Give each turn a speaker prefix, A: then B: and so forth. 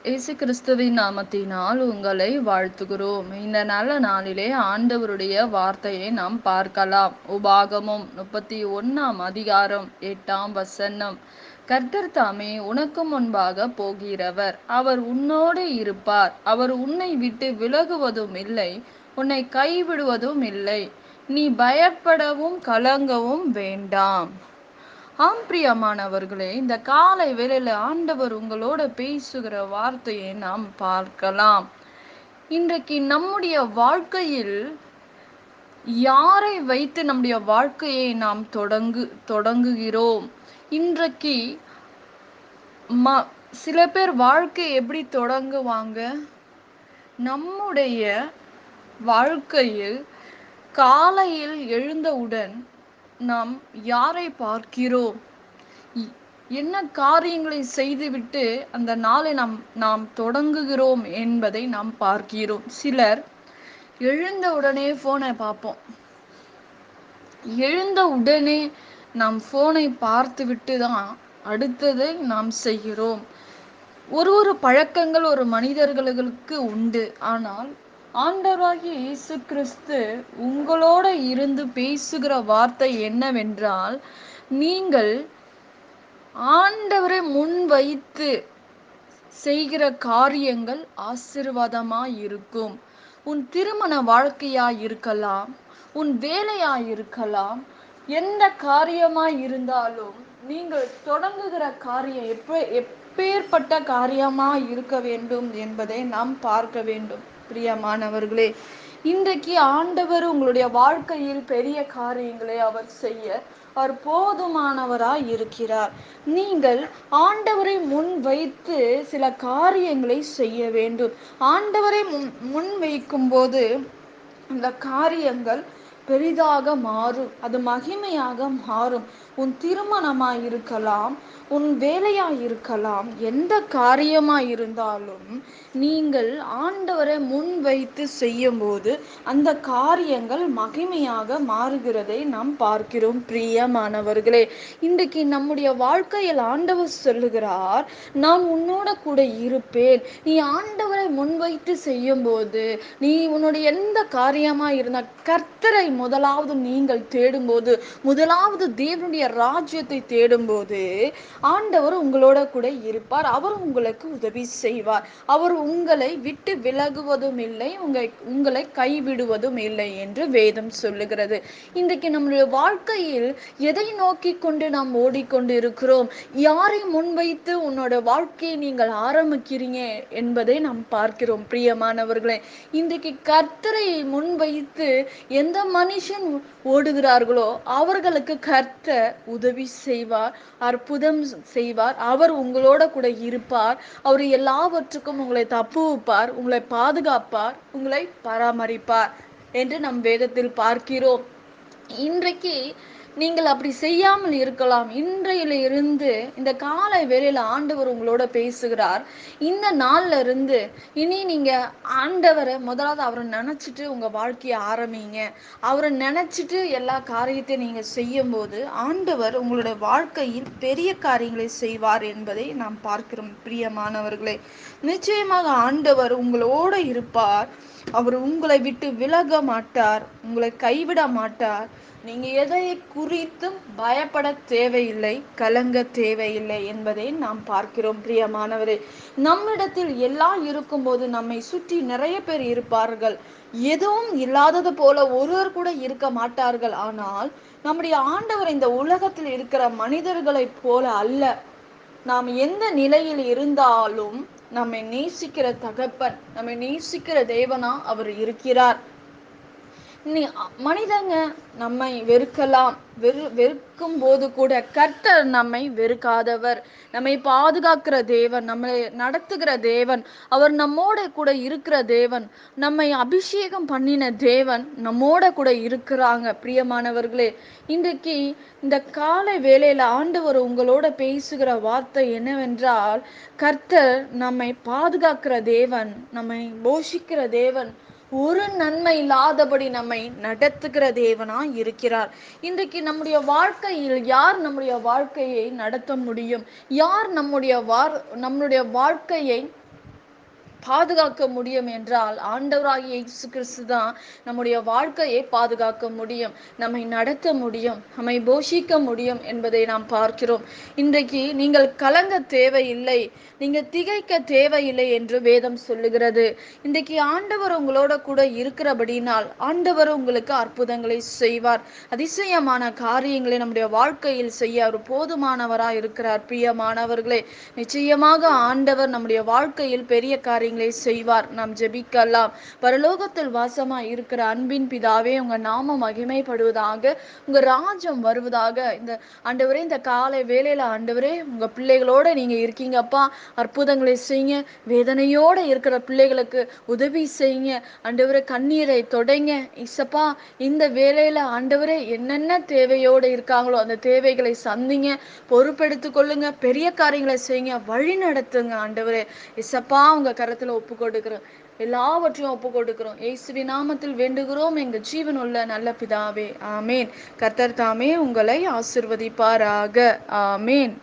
A: இயேசு கிறிஸ்துவின் நாமத்தினால் உங்களை வாழ்த்துகிறோம். இந்த நல்ல நாளிலே ஆண்டவருடைய வார்த்தையை நாம் பார்க்கலாம். உபாகமம் 31 8 கர்த்தர் தாமே உனக்கு முன்பாக போகிறவர், அவர் உன்னோடு இருப்பார், அவர் உன்னை விட்டு விலகுவதும் இல்லை, உன்னை கைவிடுவதும் இல்லை, நீ பயப்படவும் கலங்கவும் வேண்டாம். ஆம் பிரியமானவர்களே, இந்த காலை வேளையில ஆண்டவர் உங்களோட பேசுகிற வார்த்தையை நாம் பார்க்கலாம். இன்றைக்கு நம்முடைய வாழ்க்கையில் யாரை வைத்து நம்முடைய வாழ்க்கையை நாம் தொடங்குகிறோம்? இன்றைக்கு சில பேர் வாழ்க்கை எப்படி தொடங்குவாங்க? நம்முடைய வாழ்க்கையில் காலையில் எழுந்தவுடன் நாம் யாரை பார்க்கிறோம்? என்ன காரியங்களை செய்துவிட்டு அந்த நாளை நாம் தொடங்குகிறோம் என்பதை நாம் பார்க்கிறோம். சிலர் எழுந்த உடனே போனை பார்ப்போம். எழுந்த உடனே நாம் போனை பார்த்து விட்டு தான் அடுத்ததை நாம் செய்கிறோம். ஒரு பழக்கங்கள் ஒரு மனிதர்களுக்கு உண்டு. ஆனால் ஆண்டவராகிய இயேசு கிறிஸ்து உங்களோட இருந்து பேசுகிற வார்த்தை என்னவென்றால், நீங்கள் ஆண்டவரை முன் வைத்து செய்கிற காரியங்கள் ஆசீர்வாதமாய் இருக்கும். உன் திருமண வாழ்க்கையாய் இருக்கலாம், உன் வேலையாய் இருக்கலாம், எந்த காரியமாய் இருந்தாலும் நீங்கள் தொடங்குகிற காரியம் எப்பேற்பட்ட காரியமாய் இருக்க வேண்டும் என்பதை நாம் பார்க்க வேண்டும். பிரியமானவர்களே, இன்றைக்கு ஆண்டவர் உங்களுடைய வாழ்க்கையில் பெரிய காரியங்களை அவர் செய்ய அவர் போதுமானவராய் இருக்கிறார். நீங்கள் ஆண்டவரை முன் வைத்து சில காரியங்களை செய்ய வேண்டும். ஆண்டவரை முன் வைக்கும் போது அந்த காரியங்கள் பெரிதாக மாறும், அது மகிமையாக மாறும். உன் திருமணமாய் இருக்கலாம், உன் வேலையாய் இருக்கலாம், எந்த காரியமாய் இருந்தாலும் நீங்கள் ஆண்டவரை முன் வைத்து செய்யும் போது அந்த காரியங்கள் மகிமையாக மாறுகிறதை நாம் பார்க்கிறோம். பிரியமானவர்களே, இன்றைக்கு நம்முடைய வாழ்க்கையில் ஆண்டவர் சொல்லுகிறார், நான் உன்னோட கூட இருப்பேன். நீ ஆண்டவரை முன்வைத்து செய்யும் போது, நீ உன்னுடைய எந்த காரியமா இருந்த கர்த்தரை முதலாவது நீங்கள் தேடும்போது, முதலாவது தேவனுடைய ராஜ்யத்தை தேடும்போது ஆண்டவர் உங்களோட கூட இருப்பார். அவர் உங்களுக்கு உதவி செய்வார். அவர் உங்களை விட்டு விலகுவதும் இல்லை, உங்களை கைவிடுவதும் இல்லை என்று வேதம் சொல்லுகிறது. இன்றைக்கு நம்முடைய வாழ்க்கையில் எதை நோக்கி கொண்டு நாம் ஓடிக்கொண்டு இருக்கிறோம்? யாரை முன்வைத்து உன்னோட வாழ்க்கையை நீங்கள் ஆரம்பிக்கிறீங்க என்பதை நாம் பார்க்கிறோம். பிரியமானவர்களே, இன்றைக்கு கர்த்தரை முன்வைத்து எந்த மனுஷன் ஓடுகிறார்களோ அவர்களுக்கு கர்த்தர் உதவி செய்வார், அற்புதம் செய்வார். அவர் உங்களோட கூட இருப்பார். அவர் எல்லாவற்றுக்கும் உங்களை தப்புவிப்பார், உங்களை பாதுகாப்பார், உங்களை பராமரிப்பார் என்று நம் வேதத்தில் பார்க்கிறோம். இன்றைக்கு நீங்கள் அப்படி செய்யாமல் இருக்கலாம். இன்றையில இருந்து இந்த காலை வேளையில ஆண்டவர் உங்களோட பேசுகிறார். இந்த நாள்ல இருந்து இனி நீங்க ஆண்டவரை முதலாவது அவரை நினைச்சிட்டு உங்க வாழ்க்கையை ஆரம்பிங்க. அவரை நினைச்சிட்டு எல்லா காரியத்தையும் நீங்க செய்யும் போது ஆண்டவர் உங்களுடைய வாழ்க்கையில் பெரிய காரியங்களை செய்வார் என்பதை நாம் பார்க்கிறோம். பிரியமானவர்களே, நிச்சயமாக ஆண்டவர் உங்களோட இருப்பார். அவர் உங்களை விட்டு விலக மாட்டார், உங்களை கைவிட மாட்டார். நீங்க எதை குறித்தும் பயப்பட தேவையில்லை, கலங்க தேவையில்லை என்பதை நாம் பார்க்கிறோம். பிரியமானவரே, நம்மிடத்தில் எல்லாம் இருக்கும்போது நம்மை சுற்றி நிறைய பேர் இருப்பார்கள். எதுவும் இல்லாதது போல ஒருவர் கூட இருக்க மாட்டார்கள். ஆனால் நம்முடைய ஆண்டவர் இந்த உலகத்தில் இருக்கிற மனிதர்களைப் போல அல்ல. நாம் எந்த நிலையில் இருந்தாலும் நம்மை நேசிக்கிற தகப்பன், நம்மை நேசிக்கிற தேவனா அவர் இருக்கிறார். மனிதங்க நம்மை வெறுக்கலாம், வெறுக்கும் போது கூட கர்த்தர் நம்மை வெறுக்காதவர், நம்மை பாதுகாக்கிற தேவன், நம்மை நடத்துகிற தேவன், அவர் நம்மோட கூட இருக்கிற தேவன், நம்மை அபிஷேகம் பண்ணின தேவன் நம்மோட கூட இருக்கிறாங்க. பிரியமானவர்களே, இன்றைக்கு இந்த காலை வேளையில ஆண்டவர் உங்களோட பேசுகிற வார்த்தை என்னவென்றால், கர்த்தர் நம்மை பாதுகாக்கிற தேவன், நம்மை போஷிக்கிற தேவன், ஒரு நன்மை இல்லாதபடி நம்மை நடத்துகிற தேவனா இருக்கிறார். இன்றைக்கு நம்முடைய வாழ்க்கையில் யார் நம்முடைய வாழ்க்கையை நடத்த முடியும்? யார் நம்முடைய வாழ்க்கையை பாதுகாக்க முடியும் என்றால் ஆண்டவராகிய இயேசு கிறிஸ்து தான் நம்முடைய வாழ்க்கையை பாதுகாக்க முடியும், நம்மை நடத்த முடியும், நம்மை போஷிக்க முடியும் என்பதை நாம் பார்க்கிறோம். இன்றைக்கு நீங்கள் கலங்க தேவையில்லை, நீங்க திகைக்க தேவையில்லை என்று வேதம் சொல்லுகிறது. இன்றைக்கு ஆண்டவர் உங்களோட கூட இருக்கிறபடினால் ஆண்டவர் உங்களுக்கு அற்புதங்களை செய்வார், அதிசயமான காரியங்களை நம்முடைய வாழ்க்கையில் செய்ய அவர் போதுமானவராய் இருக்கிறார். பிரியமானவர்களே, நிச்சயமாக ஆண்டவர் நம்முடைய வாழ்க்கையில் பெரிய காரியங்களை செய்வார். நாம் ஜெபிக்கலாம். பரலோகத்தில் வாசமாய் இருக்கிற அன்பின் பிதாவே, உங்க நாமம் மகிமைப்படுவதாக, உங்க ராஜ்யம் வருவதாக. இந்த ஆண்டவரே, இந்த காலை வேளையில ஆண்டவரே உங்க பிள்ளைகளோட நீங்க இருக்கீங்கப்பா. அற்புதங்களை செய்யுங்க. வேதனையோட இருக்கிற பிள்ளைகளுக்கு உதவி செய்யுங்க ஆண்டவரே. கண்ணீரை தொடைங்க இசப்பா. இந்த வேளையில ஆண்டவரே என்னென்ன தேவையோடு இருக்காங்களோ அந்த தேவைகளை சந்திங்க, பொறுப்பெடுத்துக் கொள்ளுங்க, பெரிய காரியங்களை செய்யுங்க, வழி நடத்துங்க ஆண்டவரே. இசப்பா, உங்க கரத்துல ஒப்பு கொடுக்கிறோம், எல்லாவற்றையும் ஒப்பு கொடுக்கிறோம். இயேசுவின் நாமத்தில் வேண்டுகிறோம் எங்கள் ஜீவனுள்ள நல்ல பிதாவே, ஆமேன். கர்த்தர் தாமே உங்களை ஆசிர்வதிப்பாராக. ஆமேன்.